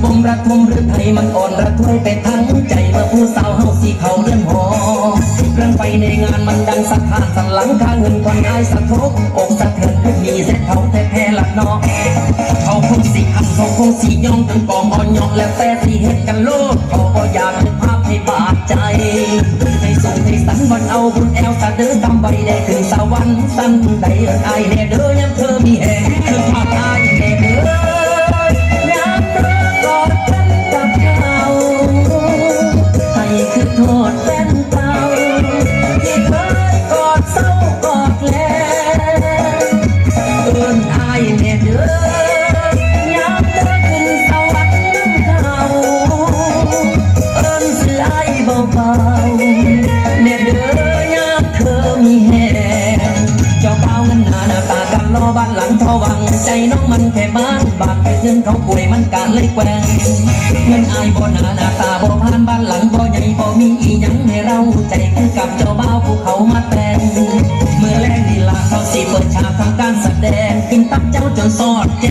บมระทมหรือไทยมันอ่อนระทวยไปทั้งใจเมื่อผู้สาวเฮาสีเขาเลื่อนหอเรื่องไปในงานมันดังสะท้านสันหลังข้างเงินคนอายสะทกอกสะเทือนคือมีเส้นเขาแท้แพ้หลักนอเขาคงสีหันเขาคงสีย่องจนกองอ่อนยอกแล้วแต่สีเห็ดกันโลดเขาก็อยากเป็นภาพให้บาดใจให้ส่งให้สันวันเอาบุญแอลสะเดือดำใบได้ขึ้นสวรรค์สั้นใดไอแน่เด้อยังเธอมีแห่งคือภาพไอแน่เด้อยามเธอกอดกันกับเขาให้คือโทษแฟนเก่าที่เคยกอดเศร้ากอดแลเอิ้นไอแน่เด้อยามเธอขึ้นสวรรค์น้ำเขาเอิ้นสิไอเบาๆแน่เด้อยามเธอมีแห่เจ้าเป้าเงินหน้าตากันรอบ้านหลังทวังใจน้องมันแค่บ้านบาดไปเงินเขาป่วยมันการเลยแกว่งเงินอายบ่หน้าตาบ่ผ่านบ้านหลังบ่ใหญ่บ่มีอีหยังให้เราใจคือกับเจ้าเป้าภูเขามาแต่งเมื่อแรงลีลาเขาสิเปิดฉากทำการแสดงขึ้นตับเจ้าจนสอดแจ